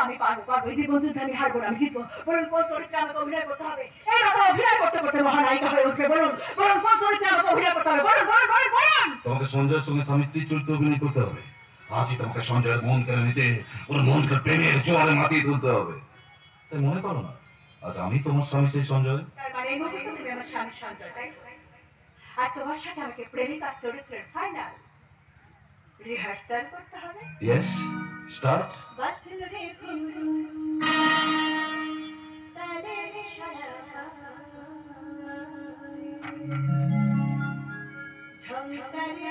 আমি পারবো এই জীবন যুদ্ধে আমি হারবো না, আমি জিতবো। বলুন কোন চরিত্রে আমাকে অভিনয় করতে হবে? এই কথা অভিনয় করতে করতে মহানায়িকা হয়ে উঠবে। বলুন বলুন কোন চরিত্রে আমাকে অভিনয় করতে হবে? বলুন বলুন বলুন বলুন। তোমাকে সঞ্জয়ের সঙ্গে স্বামী স্ত্রী চরিত্রে অভিনয় করতে হবে। আজই তোমাকে সঞ্জয়ের মন কেড়ে নিতে, ওর মনকে প্রেমের জোয়ারে মাতিয়ে তুলতে হবে। তাই মনে করো না আজ আমি তোমার স্বামী সেই সঞ্জয়। তার মানে এই মুহূর্তে তুমি আমার স্বামী সঞ্জয়, তাই তো? আর তোমার সাথে আমাকে প্রেমিকার চরিত্রের ফাইনাল রিহার্সাল করতে হবে। Yes, start. বাঁচল রে ফুলু তালের সারা ঝংকারে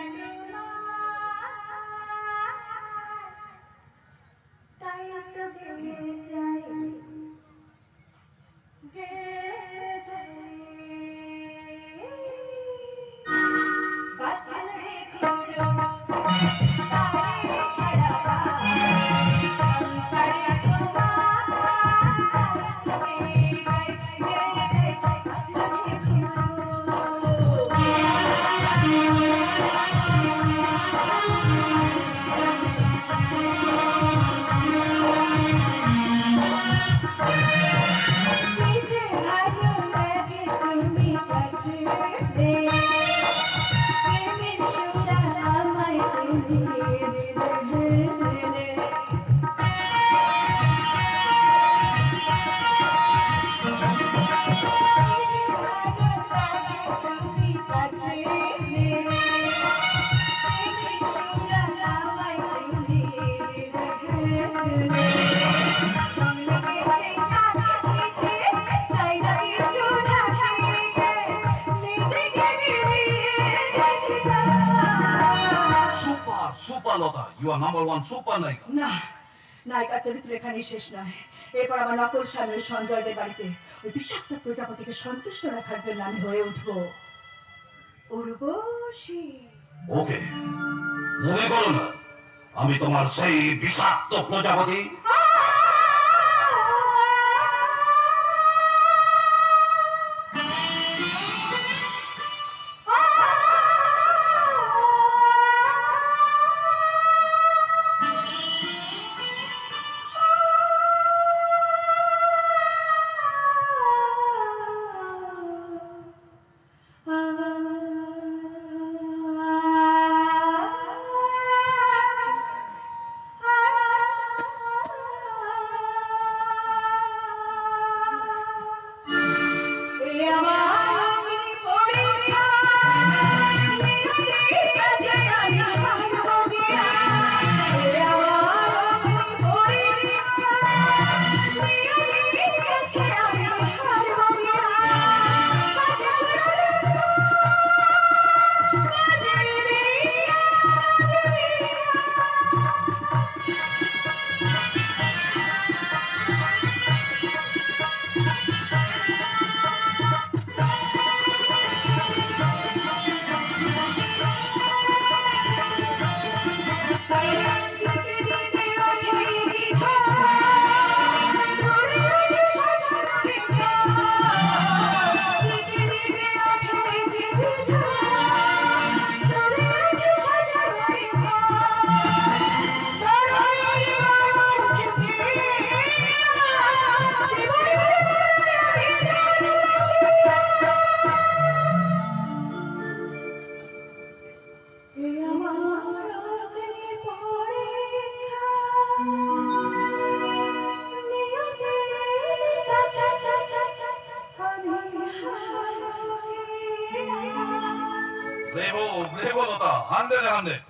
তাই তো গেয়ে যাই বাঁচল রে ফুলু তালের সারা You are number one super নায়িকা। না, নায়িকা চরিত্র এখানেই শেষ নয়। এরপর আমার নকল স্বামী সঞ্জয়দের বাড়িতে ওই বিষাক্ত প্রজাপতিকে সন্তুষ্ট রাখার জন্য আমি হয়ে উঠবো উর্বশী। ওকে, মনে করো না আমি তোমার সেই বিষাক্ত প্রজাপতি।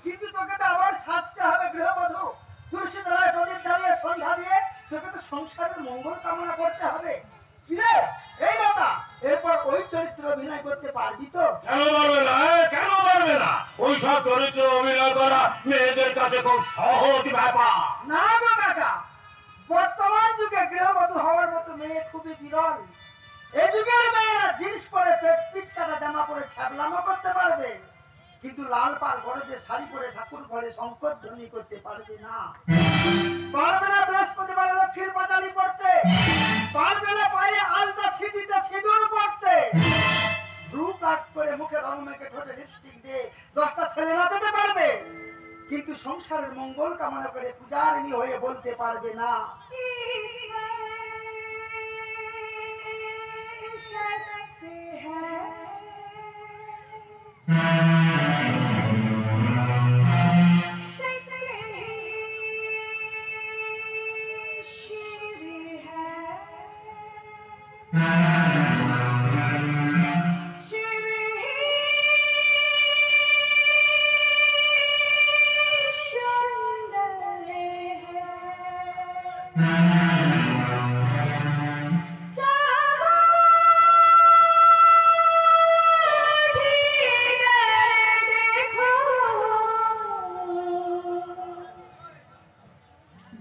কিন্তু তোকে তো আবার সাজতে হবে গৃহবধূ। তুলসী তলায় প্রদীপ জ্বালিয়ে সন্ধ্যা দিয়ে তোকে তো সংসারের মঙ্গল কামনা করতে হবে। কিরে এই দাদা, এরপর ওই চরিত্র অভিনয় করতে পারবি তো? কেন পারবে না? কেন পারবে না? ওই সব চরিত্র অভিনয় করা মেয়েদের কাছে খুব সহজ ব্যাপার। না গো কাকা, বর্তমান যুগে গৃহবধূ হওয়ার মতো মেয়ে খুবই বিরল। এই যুগের মেয়েরা জিন্স পরে পেট কাটা জামা পরে ছ্যাবলামো করতে পারবে, কিন্তু লাল পাড় ঘরে যে শাড়ি পরে ঠাকুর ঘরে শঙ্কর ধ্বনি করতে পারবে না। পারবে না বৃহস্পতিবার লক্ষ্মীর পাঁচালি পড়তে, পারবে না পায়ে আলতা সিঁথিতে সিঁদুর পড়তে, ভ্রু কাট করে মুখে রং মেখে ঠোঁটে লিপস্টিক দিয়ে 10টা ছেলে নাচাতে পারবে, কিন্তু সংসারের মঙ্গল কামনা করে পূজারিণী হয়ে বলতে পারবে না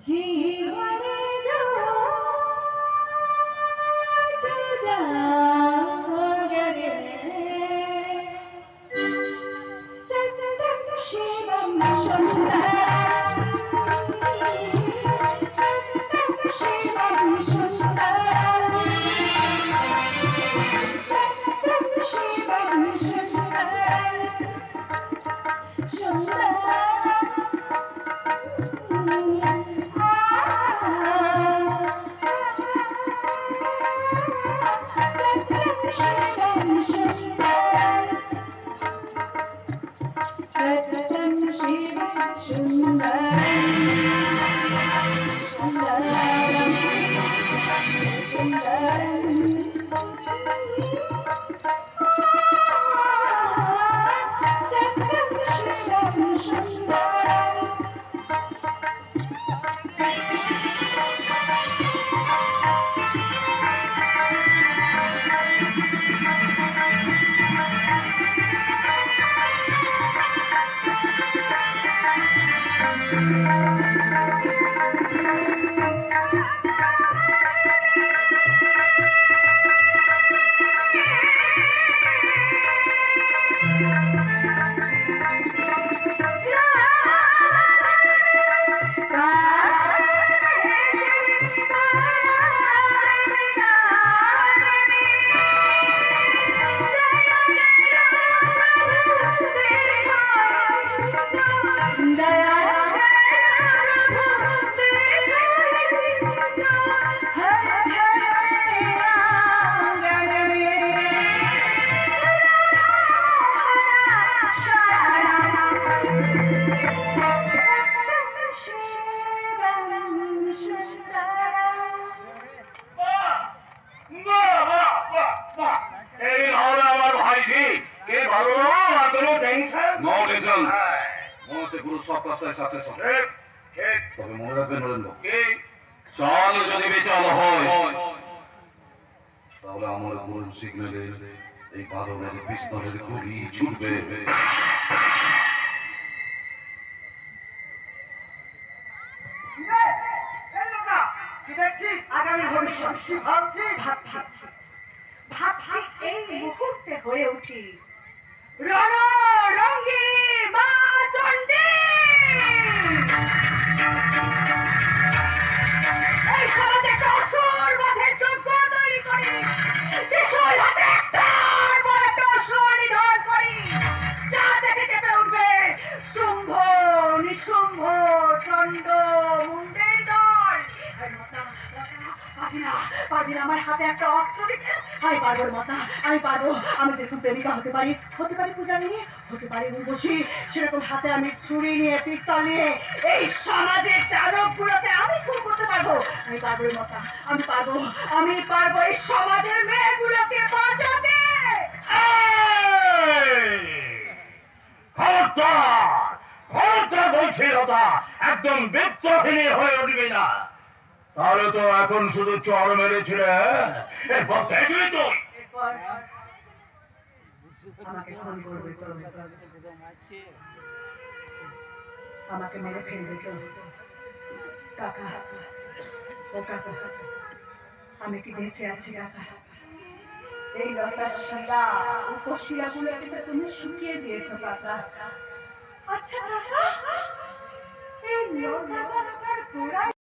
जीवन जागरे सत्यम शिवम सुंदरम सत्यम शिवम सुंदरम सत्यम शिवम सुंदरम তবে মনে রাখবেন নরেন্দ্র, চাল যদি বেচাল হয় তাহলে আমার গুরু সিগন্যালে এই বাদলের পিস্তলের গুলি ছুটবে। কি দেখছিস? আগামী ভবিষ্যৎ কি ভাবছিস? ভাবছি ভাবছি এই মুহূর্তে হয়ে উঠি রণ রঙ্গিনী মা চণ্ডী। এই সমাজে একটা অসুর বধের যোগ্য তৈরি করি, ত্রিশূল হাতে একটার পর একটা অসুর নিধন করি, যা দেখে কেঁপে উঠবে শুম্ভ নিশুম্ভ চণ্ড মুন্ডের দল। পারবি না আমার হাতে একটা অস্ত্র দিতে? আমি পারবো মাতা, আমি পারবো। আমি যেরকম প্রেমিকা হতে পারি পূজারিনী, হতে পারি উর্বশী, সেরকম হাতে আমি ছুরি নিয়ে পিস্তল নিয়ে এই সমাজের দানবগুলোকে আমি খুন করতে পারবো। আমি পারবো মাতা, আমি পারবো এই সমাজের মেয়েগুলোকে বাঁচাতে। খবরদার বলছি লতা, একদম বিত্তহীনী হয়ে উঠবি না, তাহলে তো এখন শুধু চড় মেরেছিলে, এরপর দেখবি তুই। এরপর আমাকে খুন করবে তো, আমাকে মেরে ফেলবে তো। কাকা, ও কাকা, আমি কি বেঁচে আছি কাকা? এই লতার শিলা উপশিলাগুলো কিন্তু তুমি শুকিয়ে দিয়েছো কাকা। আচ্ছা কাকা, এই লতা গাছটার গোড়ায়